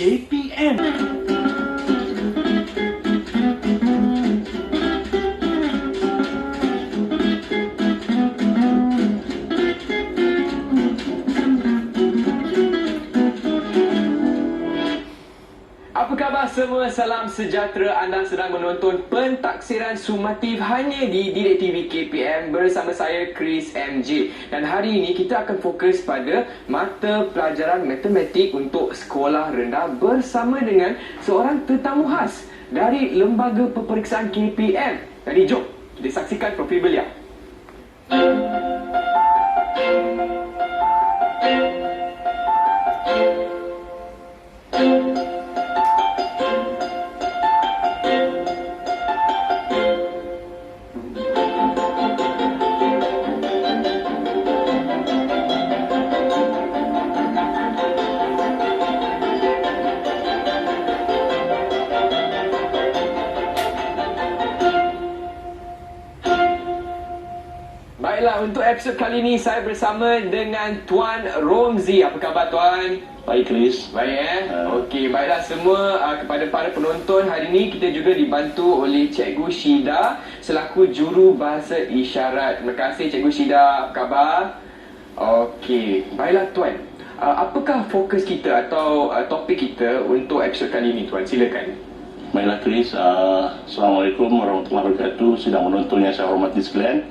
KPM. Apa khabar semua? Salam sejahtera. Anda sedang menonton pentaksiran sumatif hanya di Didik TV KPM bersama saya Chris MJ. Dan hari ini kita akan fokus pada mata pelajaran matematik untuk sekolah rendah bersama dengan seorang tetamu khas dari Lembaga Peperiksaan KPM. Jadi jom kita saksikan profil beliau. Baiklah, untuk episod kali ini saya bersama dengan Tuan Romzi. Apa khabar Tuan? Baik, Chris. Baik Okey, baiklah semua kepada para penonton, hari ini kita juga dibantu oleh Cikgu Syida selaku juru bahasa isyarat. Terima kasih Cikgu Syida. Apa khabar? Okey, baiklah Tuan. Apakah fokus kita atau topik kita untuk episod kali ini Tuan? Silakan. Baiklah, Chris. Assalamualaikum warahmatullahi wabarakatuh. Sedang menonton yang saya hormati sekalian.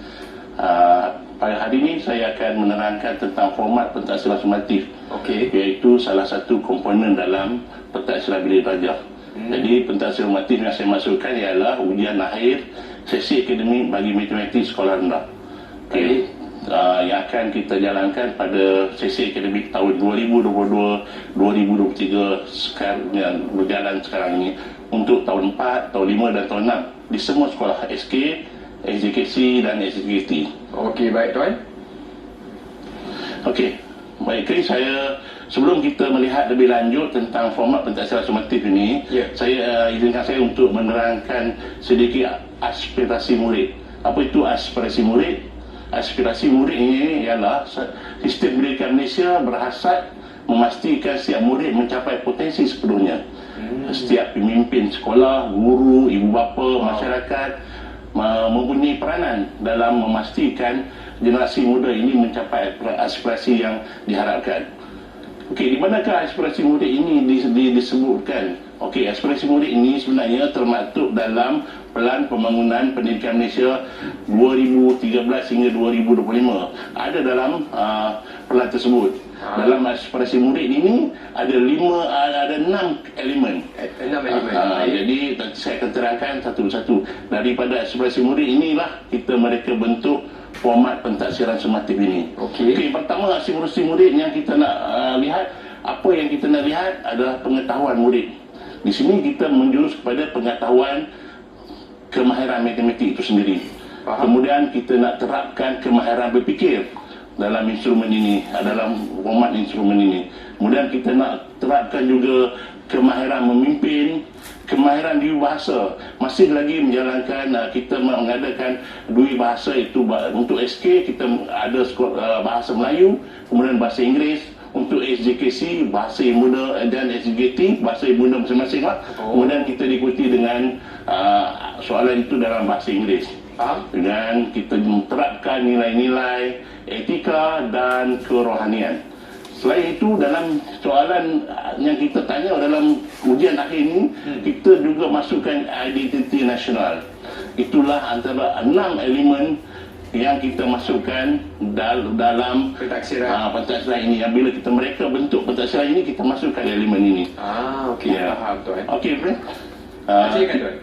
Pada hari ini saya akan menerangkan tentang format pentaksiran sumatif, iaitu salah satu komponen dalam pentaksiran bilik darjah. Jadi pentaksiran sumatif yang saya masukkan ialah ujian akhir sesi akademik bagi matematik sekolah rendah. Yang akan kita jalankan pada sesi akademik tahun 2022-2023 sekarang yang berjalan sekarang ini untuk tahun 4, tahun 5 dan tahun 6 di semua sekolah SK, SJKC dan SJKT. Okey, baik Tuan. Okey, baik Chris, saya sebelum kita melihat lebih lanjut tentang format pentaksiran sumatif ini, saya izinkan saya untuk menerangkan sedikit aspirasi murid. Apa itu aspirasi murid? Aspirasi murid ini ialah sistem pendidikan Malaysia berhasrat memastikan setiap murid mencapai potensi sepenuhnya. Setiap pemimpin sekolah, guru, ibu bapa, masyarakat mempunyai peranan dalam memastikan generasi muda ini mencapai aspirasi yang diharapkan. Okey, di manakah aspirasi murid ini disebutkan? Okey, aspirasi murid ini sebenarnya termaktub dalam Pelan Pembangunan Pendidikan Malaysia 2013 hingga 2025. Ada dalam pelan tersebut. Dalam aspirasi murid ini ada 6 elemen. Jadi saya akan terangkan satu persatu. Daripada aspirasi murid inilah mereka bentuk format pentaksiran sumatif ini. Okey, pertama aspirasi murid yang kita nak lihat, apa yang kita nak lihat adalah pengetahuan murid. Di sini kita menjurus kepada pengetahuan kemahiran matematik itu sendiri. Kemudian kita nak terapkan kemahiran berfikir dalam instrumen ini, dalam format instrumen ini. Kemudian kita nak terapkan juga kemahiran memimpin, kemahiran di bahasa. Masih lagi menjalankan, kita mengadakan dua bahasa itu. Untuk SK kita ada bahasa Melayu, kemudian bahasa Inggeris. Untuk SJKC bahasa Ibunda dan SJKT bahasa Ibunda masing-masing lah. Kemudian kita diikuti dengan soalan itu dalam bahasa Inggeris. Dengan kita menerapkan nilai-nilai etika dan kerohanian. Selain itu, dalam soalan yang kita tanya dalam ujian akhir ini, kita juga masukkan identiti nasional. Itulah antara 6 elemen yang kita masukkan dalam pentaksiran ini. Bila mereka bentuk pentaksiran ini, kita masukkan elemen ini. Okey, faham Tuan. Okey, Fred. Silakan Tuan.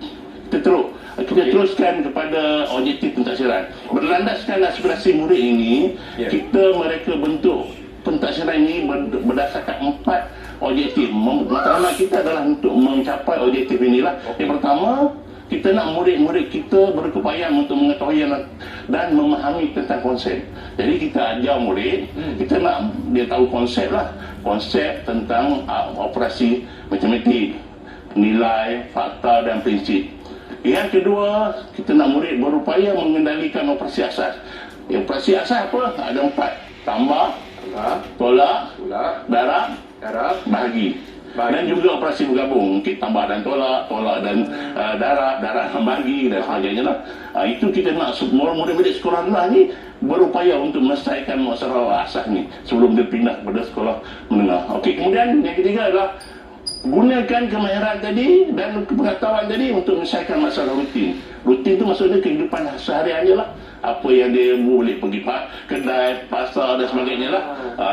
Kita teruskan kepada objektif pentaksiran. Berlandaskan aspirasi murid ini, mereka bentuk pentaksiran ini berdasarkan 4 objektif. Matlamat kita adalah untuk mencapai objektif inilah. Yang pertama, kita nak murid-murid kita berkeupayaan untuk mengetahui dan memahami tentang konsep. Jadi kita ajar murid, kita nak dia tahu konsep lah. Konsep tentang operasi matematik, nilai, fakta dan prinsip. Yang kedua, kita nak murid berupaya mengendalikan operasi asas. Operasi asas apa? Ada 4. Tambah, tolak, darab, bahagi. Dan juga operasi bergabung, mungkin tambah dan tolak dan darab dan bagi dan sebagainya lah. Itu kita nak semua murid-murid sekolah rendah ni berupaya untuk melestarikan masalah asas ni sebelum dia pindah kepada sekolah menengah. Okey, kemudian yang ketiga adalah gunakan kemahiran tadi dan pengetahuan tadi untuk menyelesaikan masalah rutin. Rutin tu maksudnya kehidupan seharian je lah. Apa yang dia boleh pergi kedai, pasar dan sebagainya lah.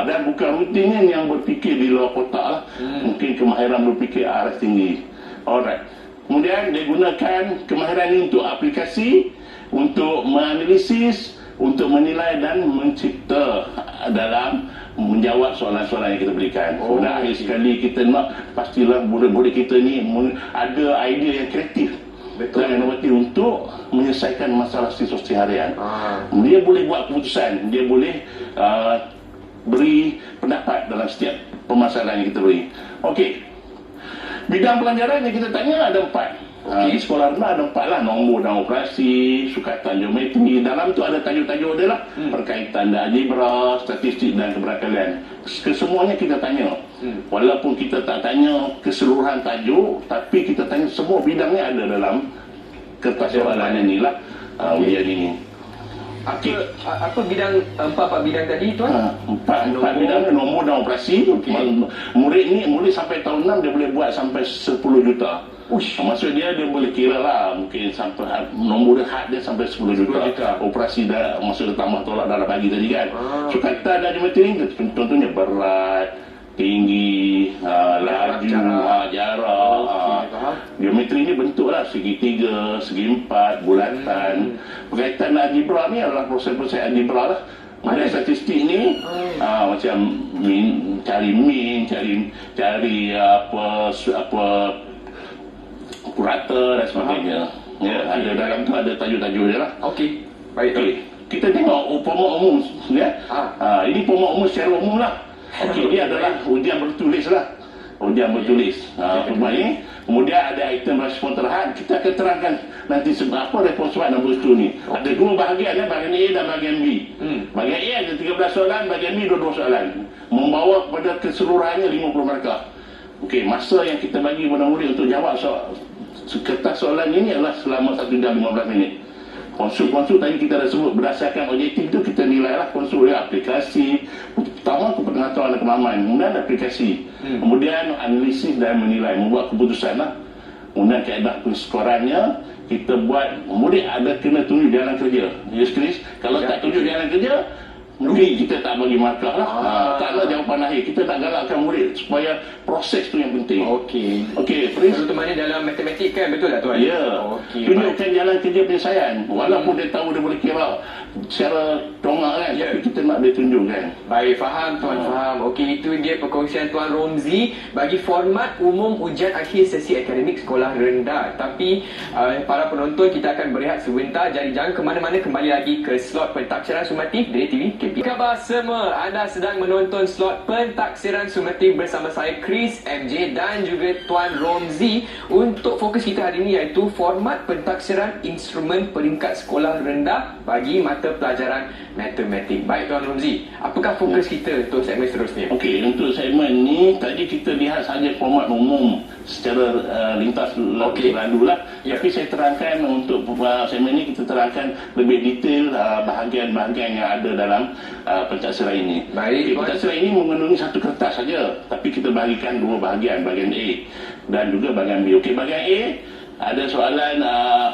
Dan bukan rutinnya yang berfikir di luar kotak lah. Mungkin kemahiran berfikir aras tinggi. Alright. Kemudian dia gunakan kemahiran ini untuk aplikasi, untuk menganalisis, untuk menilai dan mencipta dalam menjawab soalan-soalan yang kita berikan. Dan akhir sekali kita nak pastilah murid-murid kita ni ada idea yang kreatif dan inovatif untuk menyelesaikan masalah siswa harian. Dia boleh buat keputusan, dia boleh beri pendapat dalam setiap permasalahan yang kita beri. Okey. Bidang pelajaran yang kita tanya ada 4. Di sekolah rendah ada 4 lah, nombor dan operasi, sukatan geometri. Dalam tu ada tajuk-tajuk dia lah, berkaitan dengan algebra, statistik dan keberakalan. Kesemuanya kita tanya. Walaupun kita tak tanya keseluruhan tajuk, tapi kita tanya semua bidangnya ada dalam kertas soalan ni lah, ujian ini. Apa bidang, 4 bidang tadi tuan? 4 bidang, nombor dan operasi. Murid sampai tahun 6 dia boleh buat sampai 10 juta. Maksud dia boleh kira lah, mungkin sampai nombor dia had dia sampai 10 juta. Operasi dah maksud dia tambah tolak darah bagi tadi kan. So kata ada geometri ni contohnya berat, tinggi, laju, jarak. Geometri ni bentuk lah, segitiga, segi empat, bulatan. Berkaitan dengan algebra ni adalah proses-proses algebra lah. Kemudian statistik ni macam cari mean, cari apa purata dan sebagainya. Ada dalam tu ada tajuk-tajuk dia lah. Okey, baik. Kita tengok format umum ya. Ini format umum secara umum lah. Okey, dia adalah ujian bertulis lah. Ujian bertulis. Kemudian ada item respon terhad. Kita akan terangkan nanti sebab apa respon terhad dan bersetu ni. Ada 2 bahagian ya, bahagian A dan bahagian B. Bahagian A ada 13 soalan, bahagian B 22 soalan. Membawa kepada keseluruhannya 50 markah. Okey, masa yang kita bagi kepada murid untuk jawab kertas soalan ini adalah selama 1 jam 15 minit. Konsul tadi kita dah sebut, berdasarkan objektif itu kita nilai lah konsul dia, aplikasi pertama pengetahuan dan pemahaman, kemudian aplikasi, kemudian analisis dan menilai, membuat keputusan lah. Kemudian kaedah penskorannya kita buat, murid ada kena tunjuk jalan kerja. Yes Chris, kalau tak tunjuk jalan kerja mungkin kita tak bagi markah lah. Taklah jawapan akhir. Kita nak galakkan murid supaya proses tu yang penting. Okey, Prince. Terutamanya dalam matematik kan, betul tak tuan? Ya. Tunjukkan jalan kerja penyelesaian. Walaupun dia tahu dia boleh kira secara dongak kan, tapi kita nak dia tunjukkan. Baik, faham tuan, faham. Okey, itu dia perkongsian Tuan Romzi bagi format umum ujian akhir sesi akademik sekolah rendah. Tapi para penonton, kita akan berehat sebentar. Jadi jangan ke mana-mana, kembali lagi ke slot pentaksiran sumatif dari TV KPM. Apa khabar semua? Anda sedang menonton slot pentaksiran sumatif bersama saya Chris MJ dan juga Tuan Romzi. Untuk fokus kita hari ini iaitu format pentaksiran instrumen peringkat sekolah rendah bagi mata pelajaran matematik. Baik Tuan Romzi, apakah fokus kita untuk segmen seterusnya? Okey, untuk segmen ni tadi kita lihat saja format umum secara lintas lalu lah. Tapi saya terangkan untuk segmen ni, kita terangkan lebih detail bahagian-bahagian yang ada dalam pentaksiran ini. Baik, pentaksiran ini mengandungi satu kertas saja, tapi kita bahagikan 2 bahagian, bahagian A dan juga bahagian B. Okey, bahagian A ada soalan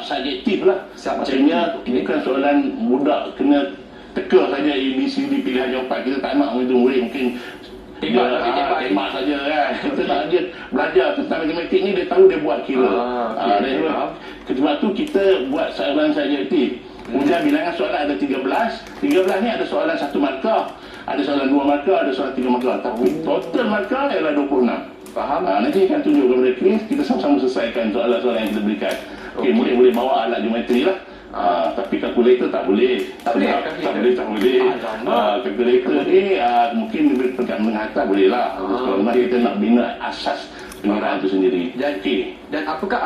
subjektif lah. Maksudnya bukan soalan mudah, kena teka saja A, B, C, D pilihan jawapan. Kita tak nak itu murid mungkin tembak saja kan. Kita nak dia belajar tentang matematik ni, dia tahu dia buat kira. Sebab tu kita buat soalan subjektif. Ujian bilangan soalan ada 13 ni ada soalan 1 markah, ada soalan 2 markah, ada soalan 3 markah. Tapi total markah ialah 26. Faham? Nanti akan tunjuk kepada Chris, kita sama-sama selesaikan soalan-soalan yang kita berikan. Okey, murid boleh bawa alat geometri lah. Tapi kalkulator tak boleh. Tak boleh. Kalkulator ni mungkin lebih pegang menengah atas boleh lah. Kalau kita nak bina asas pengiraan itu sendiri. Dan apakah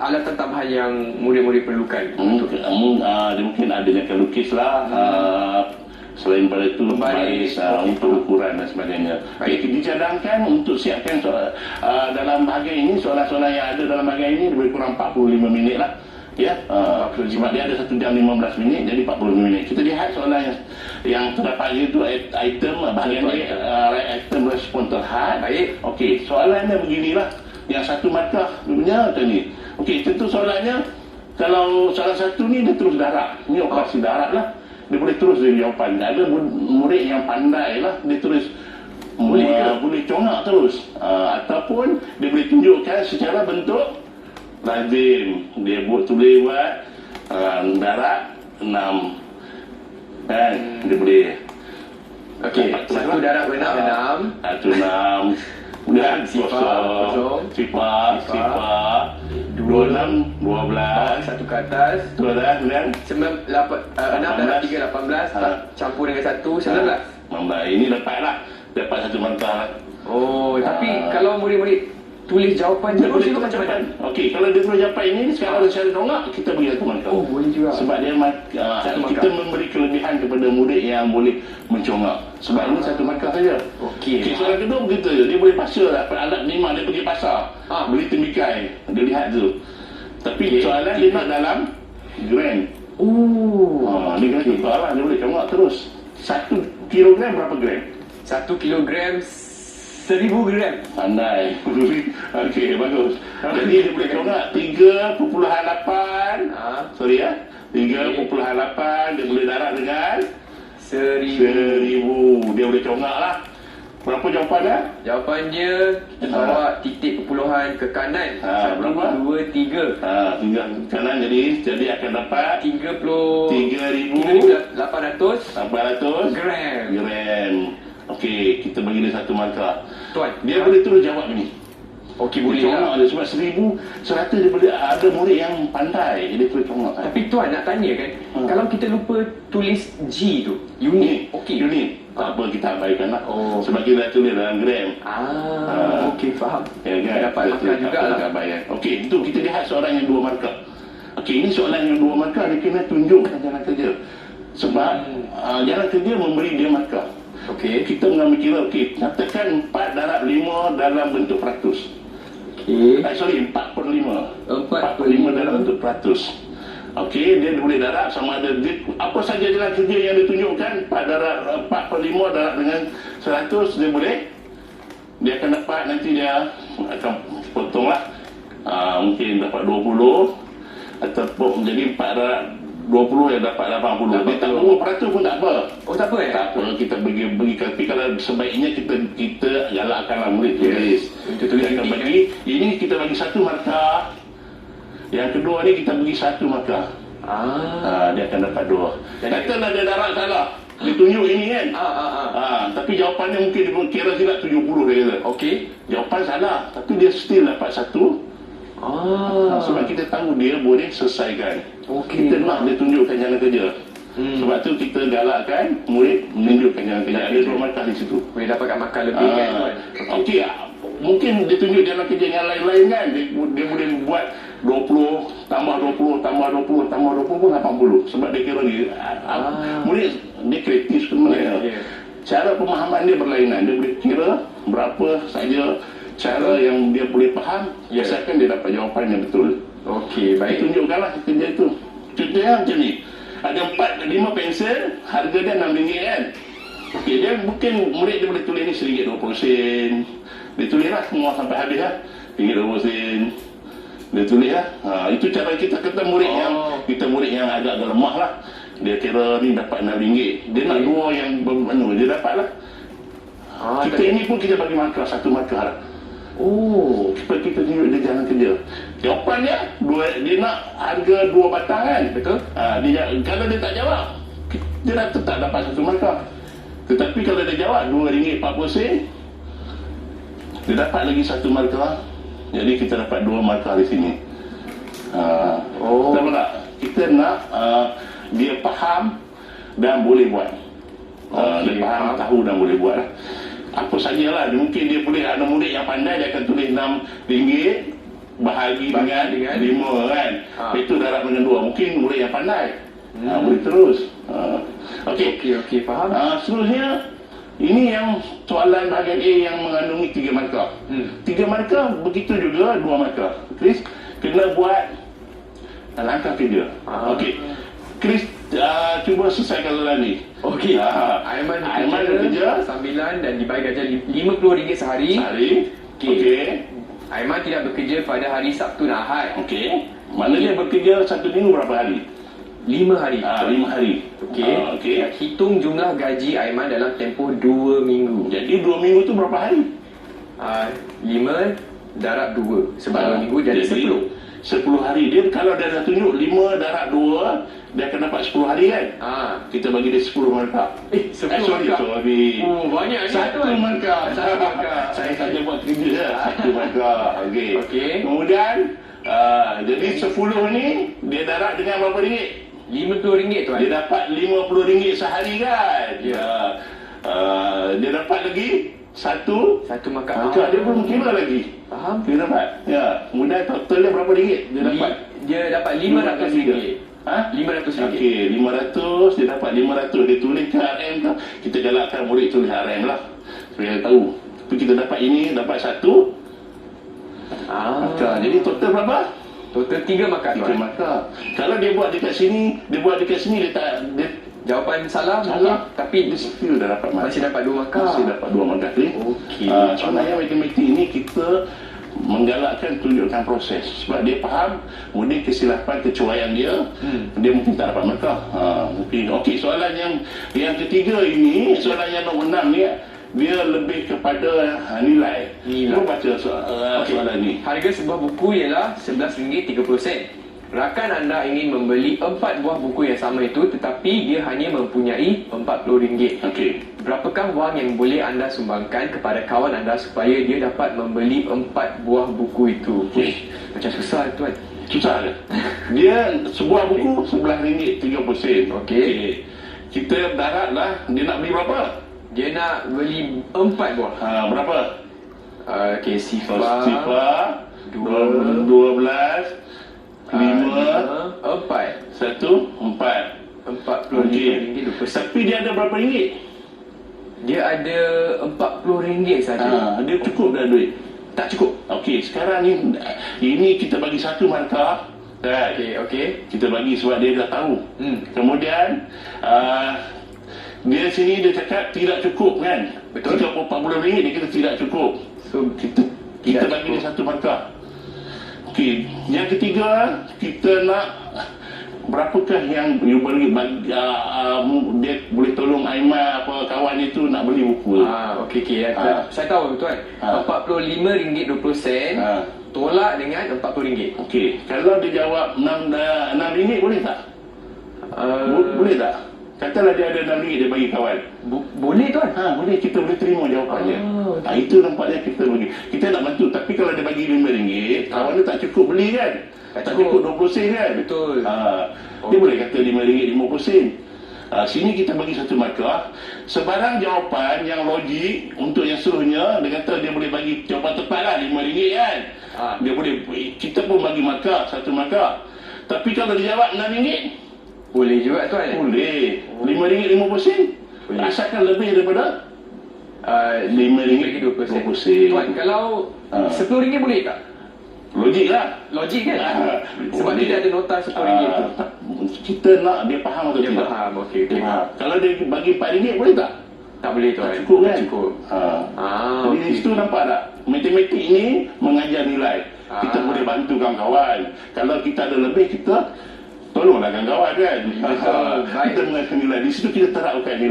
alatan tambahan yang murid-murid perlukan? Dia mungkin ada yang lukis lah. Selain pada itu baris untuk ukuran jawapan dan sebagainya. Okey, dicadangkan untuk siapkan dalam bahagian ini, soalan-soalan yang ada dalam bahagian ini lebih kurang 45 minit lah. Ya, sebab dia ada 1 jam 15 minit, jadi 45 minit. Kita lihat soalan yang terdapat itu item bahagian ni, item respon terhad. Baik. Okey, soalannya beginilah. Yang satu markah punya macam ni. Okey, tentu soalannya kalau salah satu ni dia terus darat. Ni operasi darat lah. Dia boleh terus dia jawapan. Ada murid yang pandai lah, dia terus boleh congak terus. Ataupun dia boleh tunjukkan secara bentuk lazim. Dia tulis buat darat 6 kan, dia boleh. Okey, satu darat berenang 6. Satu 6. Kemudian Sifar, sifar 26 12 satu ke atas. tu dah kemudian 6 darat 3 18 campur dengan 1 19. Ini dapat satu markah lah. Oh, tapi kalau murid-murid tulis jawapan Dia terus boleh itu tulis macam mana? jawapan. Okey, kalau dia tulis jawapan ini sekarang secara dongak, kita bagi satu markah. Oh, boleh juga. Sebab dia kita memberi kelebihan kepada murid yang boleh mencongak. Sebab ini satu markah saja. Okey. Soalan kedua begitu je. Dia boleh pasal alat lima, dia pergi pasar. Beli temikai. Dia lihat tu. Tapi soalan dia nak dalam gram. Dia kena tukar lah. Dia boleh congak terus. 1 kilogram berapa gram? 1 kilogram 1000 gram. Pandai. Okey, bagus. Jadi dia boleh congak 3.8. Sorry ya. 3.8 dia boleh darat dengan 1000. Dia boleh congak lah. Berapa jawapan dah? Jawapannya kita bawa titik perpuluhan ke kanan. 1, berapa? 2, 3. Tinggal kanan jadi akan dapat 3,800 gram. Okey, kita bagi dia satu markah. Tuan, Dia boleh terus jawab ni. okey, Boleh boleh congak lah. dia sebab 1,100 dia boleh ada murid yang pandai. Dia boleh congak. Tapi tuan nak tanya kan, kalau kita lupa tulis G tu, unit, okey. Unit. Tak apa, kita abaikan lah. Oh. Sebab kita dah tulis dalam gram. Okey, faham. Ya kan? Dapat makan juga lah. Okey, itu kita lihat soalan yang 2 markah. Okey, ini soalan yang 2 markah, dia kena tunjukkan jalan kerja. Sebab jalan kerja memberi dia markah. Okey. Kita mengambil kira, okey, nyatakan 4 darab 5 dalam bentuk peratus. Okey. 4/5. 4/5 dalam bentuk peratus. Okey, dia boleh darab sama ada apa saja jalan kerja yang ditunjukkan 4/5 darab dengan 100, dia akan dapat, nanti dia akan potonglah. Mungkin dapat 20 ataupun jadi 4 darab 20 yang dapat 80. Dia tak bawa peratus pun tak apa. Oh, tak apa Tak apa, kita bagi tapi kalau sebaiknya kita galakkanlah murid tulis. Untuk tulis Dia akan bagi, ini kita bagi satu markah. Yang kedua ni kita bagi satu markah. Dia akan dapat 2. Katalah dia darab salah. Dia tunjuk ini kan. Tapi jawapannya mungkin dia kira silap 70 dia kata. Okey. Jawapan salah, tapi dia still dapat 1. Sebab kita tahu dia boleh selesaikan. Okey. Kita nak dia tunjukkan jalan kerja. Sebab tu kita galakkan murid menunjukkan jalan kerja. Ada 2 markah di situ. Boleh dapatkan markah lebih kan tuan? Okey, mungkin dia tunjuk jalan kerja yang lain-lain kan. Dia boleh buat 20 tambah 20 tambah 20 tambah 20 pun 80. Sebab dia kira dia murid dia kreatif sebenarnya. Cara pemahaman dia berlainan. Dia boleh kira berapa saja cara yang dia boleh faham, asalkan dia dapat jawapan yang betul. Okey, baik. Tunjukkanlah kerja itu. Contohnya macam ni. Ada 5 pensel, harga dia RM6 kan. Okey, dia mungkin murid dia boleh tulis ni RM1.20. Dia tulis lah semua sampai habis lah. RM1.20. Dia tulis lah. Itu cara kita kata murid yang agak lemah lah. Dia kira ni dapat RM6. Dia nak 2 yang dia dapat lah. Kita ini pun kita bagi markah, satu markah lah. Supaya kita tunjuk dia jalan kerja. Jawapannya dia nak harga 2 batang kan. Betul. Kalau dia tak jawab, dia dah tetap dapat satu markah. Tetapi kalau dia jawab RM2.40, dia dapat lagi satu markah. Jadi kita dapat 2 markah di sini. Tahu tak? Kita nak dia faham dan boleh buat. Dia faham, tahu dan boleh buat lah. Apa sajalah, mungkin dia boleh, ada murid yang pandai dia akan tulis RM6 bahagi dengan 5 kan. Itu darab dengan 2. Mungkin murid yang pandai boleh terus. Okey, Okey, faham. seterusnya Ini yang soalan bahagian A yang mengandungi 3 markah. 3 markah, begitu juga 2 markah. Chris, kena buat langkah kerja. Okey. Chris, cuba selesaikan soalan ni. Okey. Aiman bekerja sambilan dan dibayar gaji RM50 sehari. Okey. Aiman tidak bekerja pada hari Sabtu dan Ahad. Okey. Maknanya bekerja satu minggu berapa hari? 5 hari. 5 hari. Okey. Hitung jumlah gaji Aiman dalam tempoh 2 minggu. Jadi 2 minggu tu berapa hari? 5 darab 2 sebab 2 minggu jadi 10. 10 hari. Dia kalau dia dah tunjuk 5 darab 2, dia akan dapat 10 hari kan? Kita bagi dia 10 markah. 10 markah. Sorry. Oh, banyak ni. Satu markah. Saya saja buat kerja lah. 1 markah. Okey. Kemudian jadi 10 ni dia darab dengan berapa ringgit? RM50 tuan. Dia dapat RM50 sehari kan? Ya. Dia dapat lagi satu markah. Dia belum kira lagi. Faham? Dia dapat. Ya. Kemudian totalnya berapa ringgit dia dapat? Dia dapat RM500. RM500. Okey, 500, dia dapat 500. Dia tulis ke RM tu, kita galakkan murid tulis RM lah. Supaya tahu. Tapi kita dapat ini, dapat 1 markah. Jadi total berapa? Total 3 markah 3 markah. Kalau dia buat dekat sini, dia tak jawapan salah. Tapi dia still dah dapat markah. masih dapat 2 markah. Masih dapat 2 markah. Okey. Sebenarnya matematik ini kita menggalakkan tunjukkan proses sebab dia faham mungkin kesilapan kecuaian dia dia mungkin tak dapat markah. Okey, soalan yang ketiga ini, soalan yang nombor 6 ni, dia lebih kepada nilai. Cuba baca soalan ni. Harga sebuah buku ialah RM11.30. Rakan anda ingin membeli 4 buah buku yang sama itu tetapi dia hanya mempunyai RM40. Okey. Berapakah wang yang boleh anda sumbangkan kepada kawan anda supaya dia dapat membeli 4 buah buku itu? Macam susah tuan. Susah ke? Dia sebuah buku RM11.30. Okey. Kita darablah dia nak beli berapa? Dia nak beli 4 buah. Berapa? Okey, sifar 12 5 4 RM40.20. Tapi dia ada berapa ringgit? Dia ada RM40 saja. Dia cukup dah duit? Tak cukup. Okey, sekarang ni ini kita bagi 1 markah kan? Okey. Kita bagi sebab dia dah tahu. Kemudian dia sini dia cakap tidak cukup kan? Betul. RM40 dia kata tidak cukup. So kita bagi dia 1 markah. Okey, yang ketiga kita nak berapakah yang you boleh bagi, dia boleh tolong Aiman apa kawan itu nak beli buku. Okey. Saya tahu tuan. RM45.20 tolak dengan RM40. Okey, kalau dia jawab RM6 boleh tak? Boleh tak? Katalah dia ada RM6 dia bagi kawan. Boleh tuan. Boleh, kita boleh terima jawapannya. Itu nampaknya kita bagi. Kita nak bantu, tapi kalau dia bagi RM5, kawan dia tak cukup beli kan? Tak cukup 20 sen kan? Betul. Dia boleh kata RM5 50 sen. Sini kita bagi 1 markah. Sebarang jawapan yang logik untuk yang seluruhnya, dia kata dia boleh bagi jawapan tepat lah RM5 kan? Dia boleh, kita pun bagi markah, 1 markah. Tapi kalau dia jawab RM6, boleh juga tuan. boleh. RM5.50 asalkan lebih daripada RM5.20. Tuan, kalau RM10 boleh tak? Logik lah. Logik kan? Sebab dia ada nota RM10 tu. Kita nak dia faham atau Dia tidak? faham. Okey. Kalau dia bagi RM4 boleh tak? Tak boleh tuan. Tak cukup kan? Cukup. Jadi di situ nampak tak? Matematik ini mengajar nilai. Kita boleh bantu kawan-kawan. Kalau kita ada lebih, kita tolonglah kawan-kawan kan. Kita mengajar nilai. Di situ kita terapkan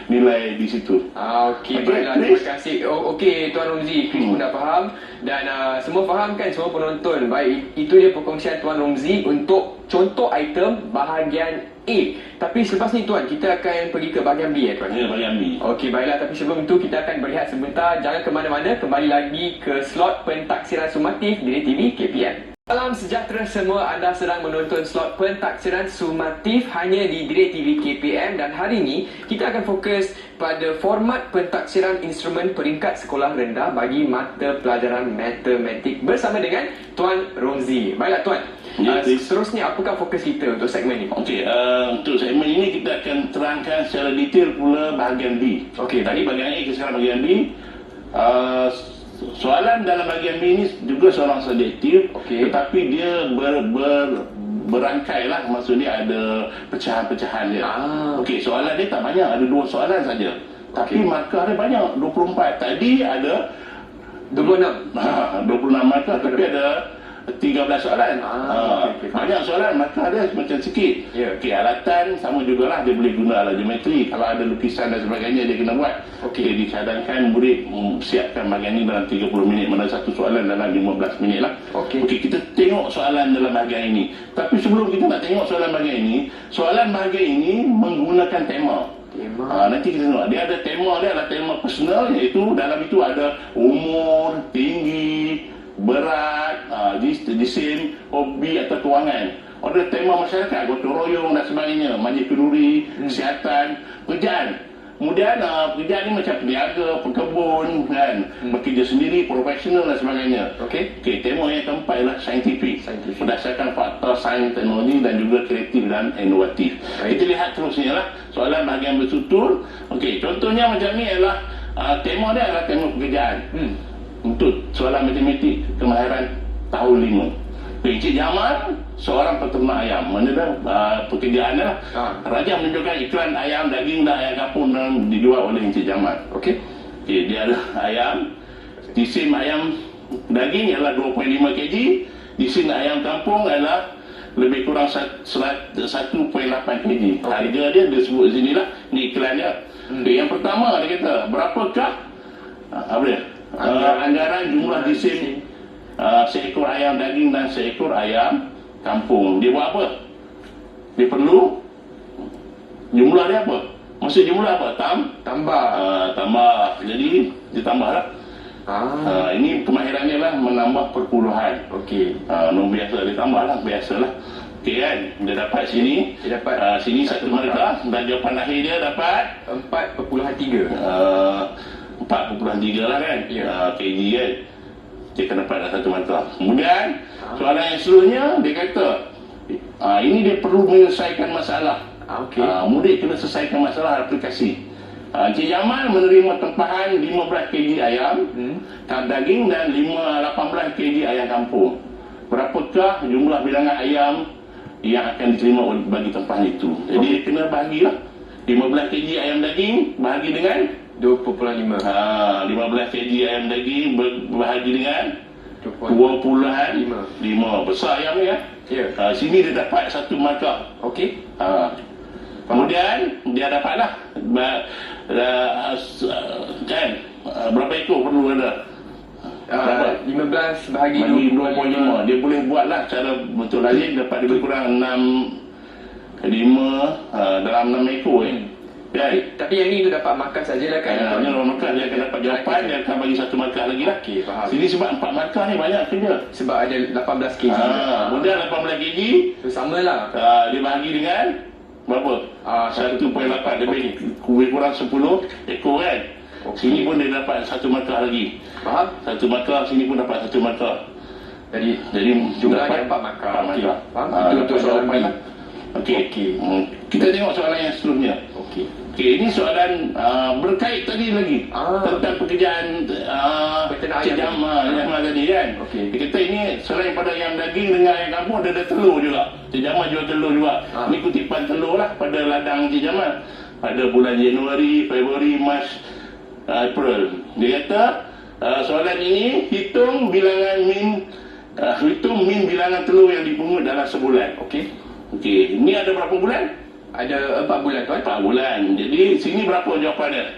nilai di situ. Okey, baiklah. Terima kasih. Okey, Tuan Romzi, Chris pun dah faham. Dan semua faham kan, semua penonton. Baik, itu dia perkongsian Tuan Romzi untuk contoh item bahagian A. Tapi selepas ni Tuan, kita akan pergi ke bahagian B Tuan? Ya, bahagian B. Okey, baiklah. Tapi sebelum itu, kita akan berehat sebentar. Jangan ke mana-mana. Kembali lagi ke slot pentaksiran sumatif di TV KPM. Salam sejahtera semua, anda sedang menonton slot pentaksiran sumatif hanya di DirecTV KPM dan hari ini kita akan fokus pada format pentaksiran instrumen peringkat sekolah rendah bagi mata pelajaran matematik bersama dengan Tuan Romzi. Baiklah Tuan, seterusnya apakah fokus kita untuk segmen ini? Okey, untuk segmen ini kita akan terangkan secara detail pula bahagian B. Okey, tadi bahagian A, sekarang bahagian B. Soalan dalam bahagian B ini juga soalan subjektif, tetapi dia berangkai lah, maksudnya ada pecahan-pecahan dia. Okey, soalan dia tak banyak, ada 2 soalan saja. Tapi markah dia banyak, 24. Tadi ada 26. 26 markah, tapi ada 13 soalan. Banyak soalan, maka ada macam sikit. Okey, alatan sama jugalah, dia boleh guna alat geometri. Kalau ada lukisan dan sebagainya dia kena buat. Okey, dicadangkan murid siapkan bahagian ini dalam 30 minit, mana satu soalan dalam 15 minit lah. Okey, kita tengok soalan dalam bahagian ini. Tapi sebelum kita nak tengok soalan bahagian ini menggunakan tema. Nanti kita tengok dia ada tema, dia adalah tema personal, iaitu dalam itu ada umur, tinggi, berat, jisim, hobi atau kewangan. Ada tema masyarakat, gotong royong dan sebagainya, majlis kenduri, kesihatan, pekerjaan. Kemudian pekerjaan ni macam peniaga, pekebun kan, bekerja sendiri, profesional dan sebagainya. Okey, tema yang keempat ialah saintifik, berdasarkan faktor sains, teknologi dan juga kreatif dan inovatif. Kita lihat terusnya lah soalan bahagian bersutur. Okey, contohnya macam ni ialah tema dia adalah tema pekerjaan. Untuk soalan matematik kemahiran tahun 5. Encik Jamal seorang peternak ayam. Mana dah pekerjaan lah. Raja menunjukkan iklan ayam daging dan ayam kampung dan dijual oleh Encik Jamal. Okey, dia ada ayam. Jisim ayam daging ialah 2.5 kg. Jisim ayam kampung adalah lebih kurang 1.8 kg. Harga dia sebut sini lah. Ni iklan dia. Yang pertama dia kata, berapakah apa dia? Anggaran jumlah jisim seekor ayam daging dan seekor ayam kampung. Dia buat apa? Dia perlu jumlah dia apa? Maksud jumlah apa? Tambah. Jadi dia tambah lah. Ini kemahirannya lah menambah perpuluhan. Okey. Biasa dia tambah lah, biasalah. Okey kan? Dia dapat sini. Sini satu markah dan jawapan akhir dia dapat 4.3. 4.3 lah kan, kg kan, dia akan dapat satu markah. Kemudian soalan yang seterusnya dia kata ini dia perlu menyelesaikan masalah. Murid kena selesaikan masalah aplikasi. Encik Jamal menerima tempahan 15 kg ayam daging dan 18 kg ayam kampung. Berapakah jumlah bilangan ayam yang akan diterima bagi tempahan itu? Jadi dia kena bahagilah 15 kg ayam daging bahagi dengan 2.5. 15 kg ayam daging berbahagi dengan 2.5. Besar ayam ni kan? Sini dia dapat satu markah. Okey. Kemudian dia dapatlah kan, berapa ekor perlu ada? 15 bahagi 2.5. Dia boleh buatlah cara betul lazim, dapat lebih kurang 5 dalam 6 ekor Tapi yang ni tu dapat markah sajalah kan? Hanya markah, dia akan dapat jawapan, dia akan bagi satu markah lagi lah. Okey, faham. Sini sebab 4 markah ni banyak kerja. Sebab ada 18 kg. Kemudian 18 kg so, sama lah. dia bahagi dengan berapa? 1.8. Lebih kurang 10 ekor kan? Sini pun dia dapat satu markah lagi. Faham? Satu markah, sini pun dapat satu markah. Jadi dapat jumlahnya 4 markah. Faham? Itu untuk soalan ni. Okey. Kita tengok soalan yang seterusnya. Okey, ini soalan berkait tadi lagi tentang pekerjaan Encik Jamal tadi kan. Dia kata ini selain pada ayam daging dengan ayam kampung, ada telur juga. Encik Jamal jual telur juga. Ini kutipan telur lah pada ladang Encik Jamal pada bulan Januari, Februari, Mac, April. Dia kata soalan ini hitung min bilangan telur yang dipungut dalam sebulan. Okey, ini ada berapa bulan? Ada 4 bulan tuan. 4 bulan. Jadi sini berapa jawapannya?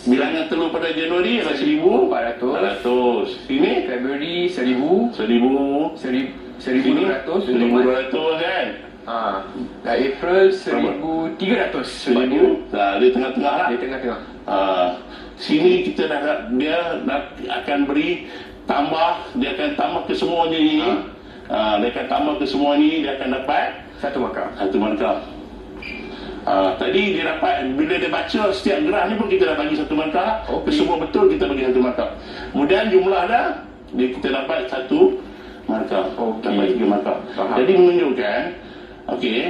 Bilangan telur pada Januari adalah 1,400. Sini Februari 1,200 kan? Dan April 1,300. 1,000. Dia tengah-tengah lah. Dia tengah-tengah. Sini kita dia akan beri tambah, dia akan tambah ke semuanya ini dia akan tambah ke semua ni, dia akan dapat Satu markah. satu markah. Tadi dia dapat, bila dia baca setiap gerah ni pun kita dah bagi satu markah. Semua betul, kita bagi satu markah. Kemudian jumlah dah, kita dapat satu markah. Dapat 3 markah. Jadi menunjukkan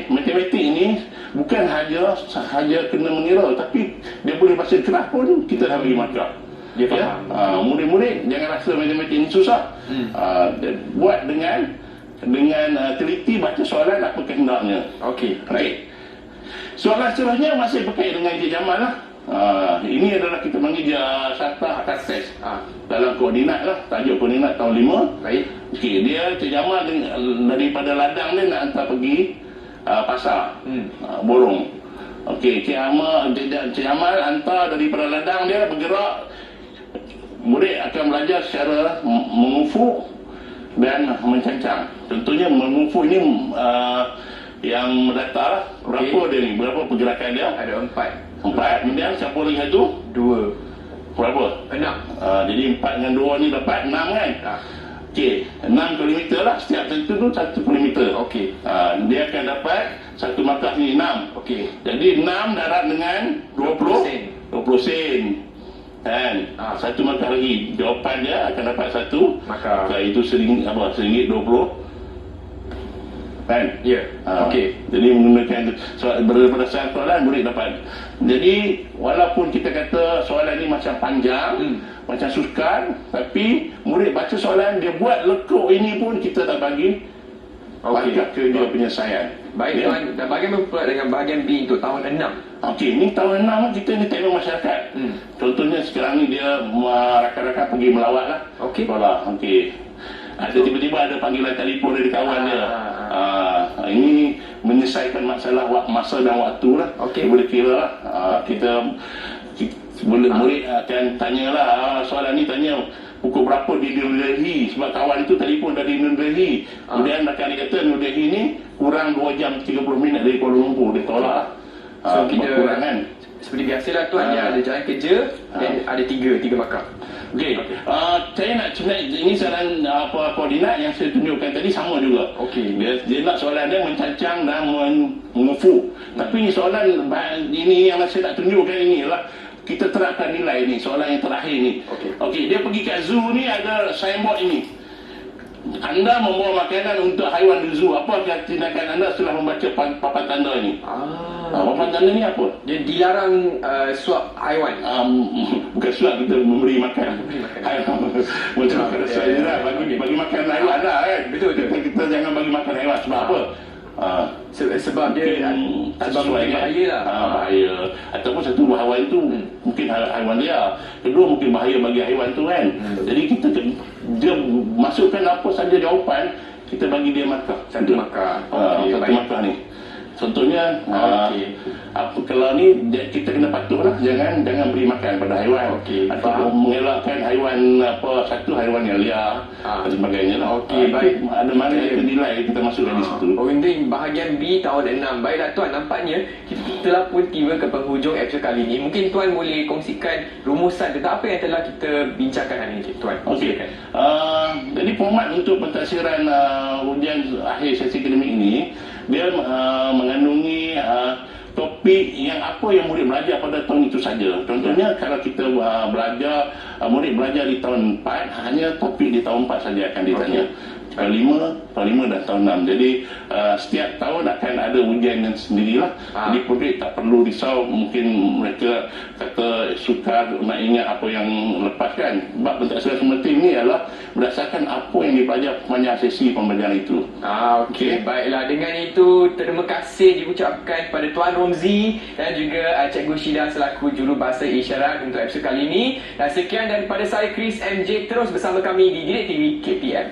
matematik ini bukan sahaja kena mengira, tapi dia boleh baca gerah pun kita dah bagi markah. Dia faham. Murid-murid jangan rasa matematik ini susah. Buat dengan teliti, baca soalan apa kehendaknya. Okey. Soalan seterusnya masih berkait dengan Encik Jamal lah. Ini adalah kita panggil syartah atas test. Dalam koordinat lah, tajuk koordinat tahun 5. Baik. Dia Encik Jamal daripada ladang dia nak hantar pergi pasar, borong. Encik Jamal hantar daripada ladang dia bergerak. Murid akan belajar secara mengufuk dan mencancang. Contohnya mengufuk ini yang mendata lah. Berapa dia ni? Berapa pergerakan dia? Ada 4. Kemudian siapa lagi satu? 2. Berapa? 6. Jadi 4 dengan 2 ni dapat 6 kan? 6 kilometer lah. Setiap satu tu 1 kilometer. Dia akan dapat satu markah ni 6. Jadi 6 darat dengan 20 sen. Kan? Satu markah lagi. Jawapan dia akan dapat satu markah. Itu RM1.20. Kan? Ya. Jadi menggunakan berdasarkan soalan boleh dapat. Jadi walaupun kita kata soalan ni macam panjang, macam sukar, tapi murid baca soalan dia buat lekuk ini pun kita dah bagi markah ke dia penyelesaian. Baik tuan, dan bagaimana pula dengan bahagian B untuk tahun 6? Ni tahun 6 kita ni tema masyarakat. Contohnya sekarang ni dia rakan-rakan pergi melawat lah. Sekolah. Ada tiba-tiba ada panggilan telefon dari kawan dia. Ini menyelesaikan masalah masa dan waktu lah. Boleh kira lah. Kita murid akan tanyalah soalan ni, tanya pukul berapa di New Delhi, sebab kawan itu telefon dari New Delhi. Kemudian rakan dia kata New Delhi ni kurang 2 jam 30 minit dari Kuala Lumpur. Dia tolak lah. So kita kurang kan. Seperti biasalah tuan, dia ada jalan kerja dan ada 3 markah. Saya nak ini saran koordinat yang saya tunjukkan tadi sama juga. Dia nak soalan dia mencancang dan mengufuk. Tapi ni soalan ini yang saya nak tunjukkan ini adalah kita terapkan nilai ni, soalan yang terakhir ni. Dia pergi kat zoo ni, ada signboard ini. Anda membawa makanan untuk haiwan di zoo. Apa tindakan anda setelah membaca papan tanda ini? Papan tanda ni apa? Dia dilarang suap haiwan. Bukan suap, kita memberi makan. Macam pada saya lah, bagi makan haiwan lah kan. Betul. Kita jangan bagi makan haiwan. Sebab apa? Sebab dia tak sesuai kan? Bahaya lah. Bahaya. Ataupun satu haiwan tu mungkin haiwan liar. Kedua mungkin bahaya bagi haiwan tu kan. Jadi kita dia masukkan apa saja jawapan, kita bagi dia markah. Satu markah. Satu markah ni. Contohnya kalau ni kita kena patuhlah, jangan beri makan pada haiwan. Atau mengelakkan haiwan satu haiwan yang liar dan sebagainya lah. Baik. Ada mana yang nilai kita masukkan di situ. Ini bahagian B tahun 6. Baiklah tuan, nampaknya kita telah pun tiba ke penghujung episod kali ini. Mungkin tuan boleh kongsikan rumusan tentang apa yang telah kita bincangkan hari ini, tuan. Jadi format untuk pentadsiran ujian akhir sesi akademik ini, dia mengandungi topik yang apa yang murid belajar pada tahun itu saja. Contohnya kalau kita murid belajar di tahun 4, hanya topik di tahun 4 saja akan ditanya. Tahun 5 dan tahun 6. Jadi setiap tahun akan ada ujian yang sendirilah. Jadi murid tak perlu risau, mungkin mereka kata sukar nak ingat apa yang lepas kan. Sebab pentadsiran sumatif ini adalah berdasarkan apa yang dipelajar sepanjang sesi pembelajaran itu. Baiklah, dengan itu terima kasih diucapkan kepada Tuan Romzi dan juga Cikgu Syida selaku juru bahasa isyarat untuk episod kali ini. Dan sekian daripada saya Chris MJ, terus bersama kami di Direct TV KPM.